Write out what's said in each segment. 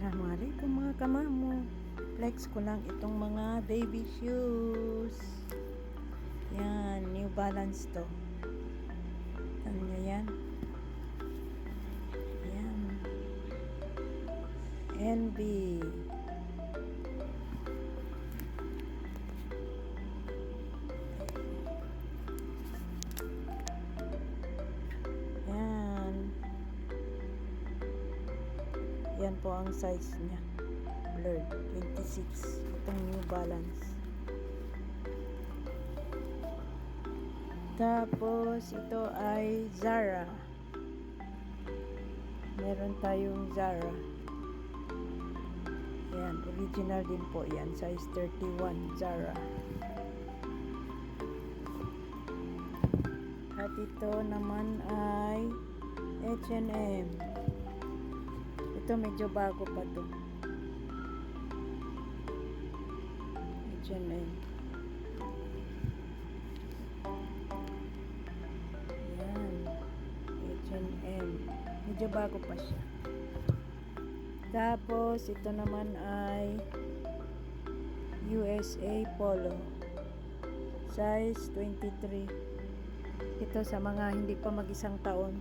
Assalamualaikum mga kamamo. Flex ko lang itong mga baby shoes. Yan, New Balance to. Ano nyo yan? Yan. NB. Yan. Yan po ang size niya. Blurred. 26. Itong New Balance. Tapos, ito ay Zara. Meron tayong Zara. Yan. Original din po yan. Size 31. Zara. At ito naman ay H&M. Ito medyo bago pa to. H&M. Yan. H&M. Medyo bago pa siya. Tapos, ito naman ay USA Polo. Size 23. Ito sa mga hindi pa mag-isang taon.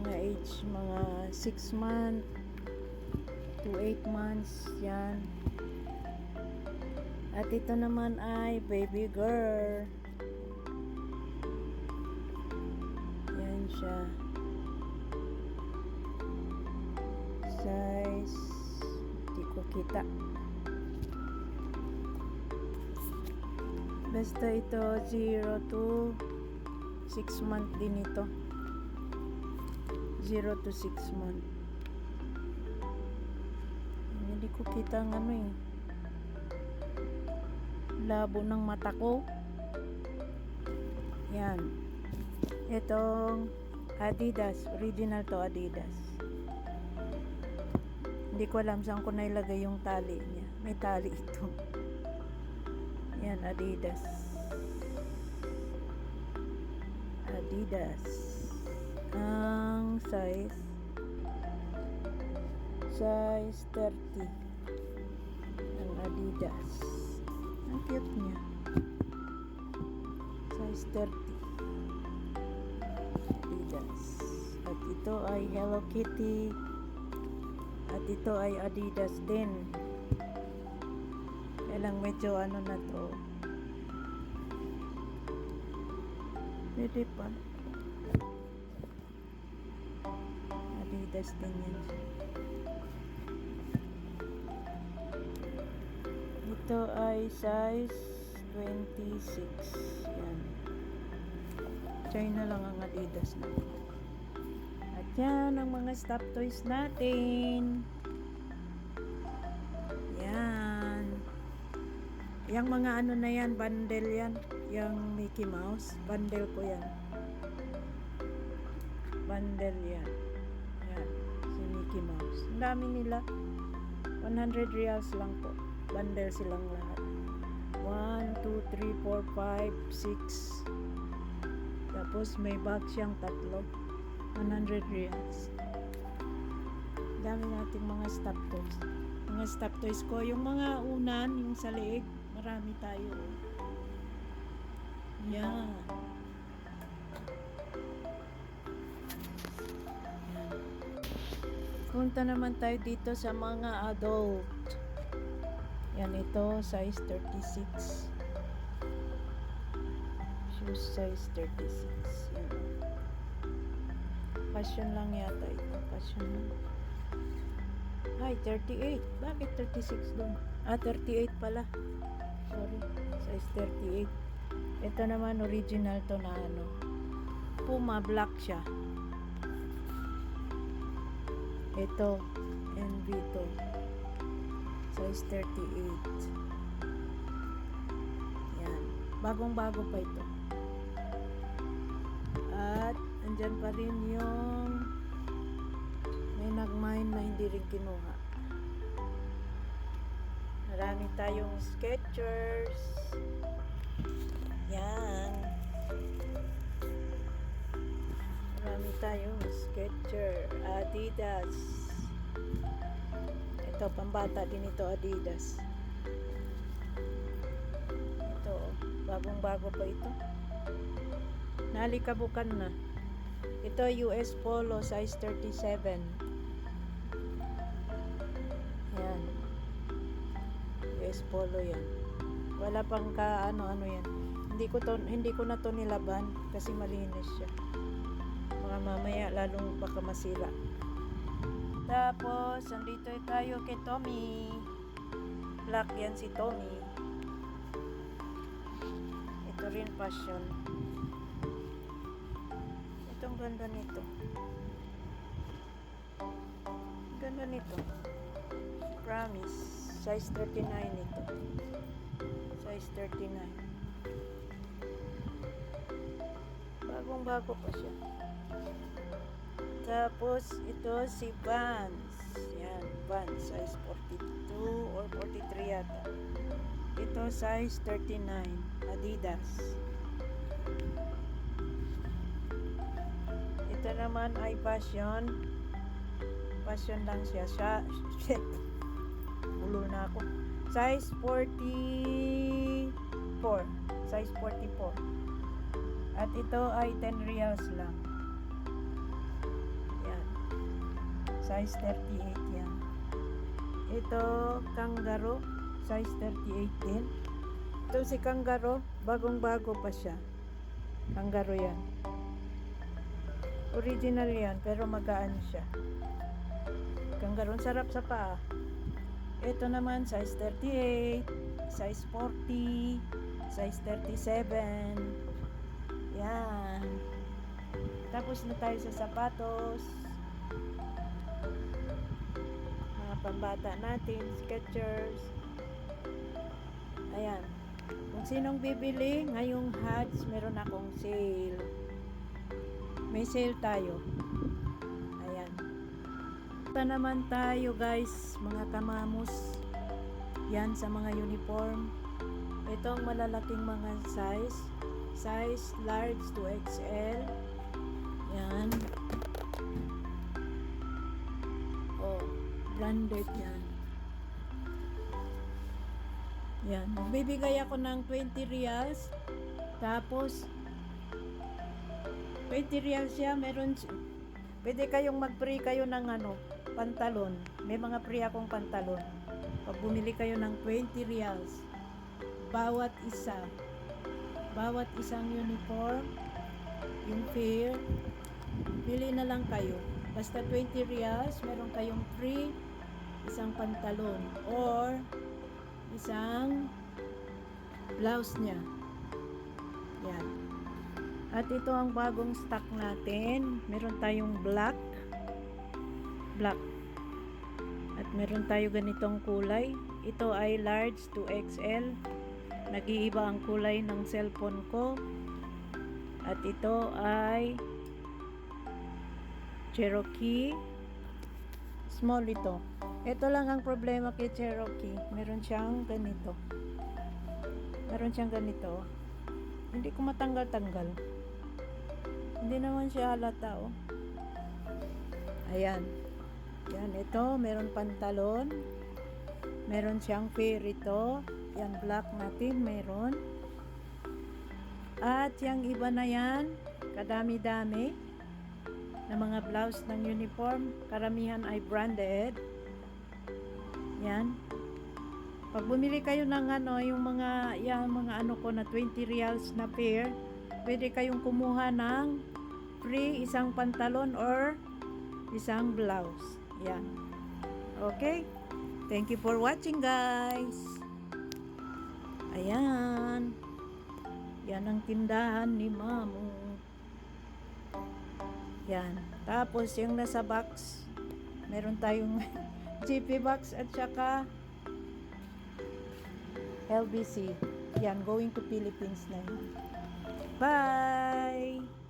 Mga age, mga 6 months to 8 months. Yan. At ito naman ay baby girl. Yan siya. Size, hindi ko kita. Basta ito 0 to 6 month din ito. 0 to 6 month. Hindi ko kita ang ano eh. Labo ng mata ko. Yan. Itong Adidas. Original to Adidas. Hindi ko alam saan ko nailagay yung tali niya. May tali ito. Yan, Adidas. Adidas. Ang size 30. Ang Adidas. Ang cute niya. Size 30. Adidas. At ito ay Hello Kitty. At ito ay Adidas din. Kailang medyo ano na to. Pwede pa. Adidas din yan. Ito ay size 26. Yan. China lang ang Adidas na. At yan ang mga stop toys natin. Yan. Yang mga ano na yan, bundle yan. Yang Mickey Mouse. Bundle ko yan. Bundle yan. Yan. Si Mickey Mouse. Ang dami nila. 100 reals lang po. Bundle silang lahat. 1, 2, 3, 4, 5, 6. Tapos may bag siyang 3. 100 reals. Dami nating mga stop toys. Mga stop toys ko. Yung mga unan, yung sa leeg. Marami tayo. Yan. Yan. Punta naman tayo dito sa mga adult. Yan, ito size 36. Shoes size 36. Yan. Fashion lang yata ito. Fashion lang. Ay, 38. Bakit 36 doon? 38 pala. Sorry. Size 38. Ito naman original to na ano. Puma black siya. Ito. NB to. Size 38. Yan. Bagong-bago pa ito. At andyan pa rin yung may nag-mine na hindi rin kinuha. Marami tayong Skechers. Yan. Marami tayong Skechers, Adidas. Ito, pambata din ito, Adidas. Ito, oh, bagong-bago pa ito. Nalikabukan na. Ito, US Polo, size 37. Yan. US Polo yan. Wala pang ano yan. Hindi ko na to nilaban kasi malinis siya. Mga mamaya lalong baka masira. Tapos, andito tayo kay Tommy. Black yan si Tommy. Ito rin passion. Itong ganda nito. Ganda nito. Promise. Size 39 ito. Size 39. Bagong-bago pa siya. Tapos, ito si Vans. Yan, Vans. Size 42 or 43 yata. Ito, size 39. Adidas. Ito naman ay Passion. Passion lang siya. Shit. Ulo na ako. Size 44. Size 44. At ito ay 10 reals lang. Yan. Size 38 yan. Ito, Kangaroo. Size 38 din. Ito si Kangaroo. Bagong-bago pa siya. Kangaroo yan. Original yan, pero magaan siya. Kangaroo, sarap sa paa. Ito naman, size 38. Size 40. Size 37. Yan. Tapos na tayo sa sapatos. Mga pambata natin, Skechers. Ayan. Kung sinong bibili, ngayong Hats, meron akong sale. May sale tayo. Ayan. Ito naman tayo guys, mga kamamos. Yan sa mga uniform. Itong malalaking mga size. Size large to XL. Yan. Oh, branded yan. Yan. Magbibigay ako ng 20 reals. Tapos, 20 reals siya. Meron, pwede kayong mag-free kayo ng pantalon. May mga free akong pantalon. Pag bumili kayo ng 20 reals, bawat isang uniform, yung pair, pili na lang kayo. Basta 20 reals, meron kayong free isang pantalon or isang blouse niya. Yan. At ito ang bagong stock natin. Meron tayong black. At meron tayo ganitong kulay. Ito ay large to XL. Nag-iiba ang kulay ng cellphone ko. At ito ay Cherokee. Small ito. Ito lang ang problema kay Cherokee. Meron siyang ganito. Hindi ko matanggal-tanggal. Hindi naman siya halata, oh. Ayan. Yan, ito. Meron pantalon. Meron siyang pair ito. Yan, black natin, meron. At yung iba na yan, kadami-dami na mga blouse ng uniform. Karamihan ay branded. Yan. Pag bumili kayo ng yung mga ko na 20 reals na pair, pwede kayong kumuha ng free isang pantalon or isang blouse. Yan. Okay? Thank you for watching, guys. Ayan. Yan ang tindahan ni Mamo. Yan. Tapos yung nasa box, meron tayong GP box at saka LBC. Yan, going to Philippines na yun. Bye!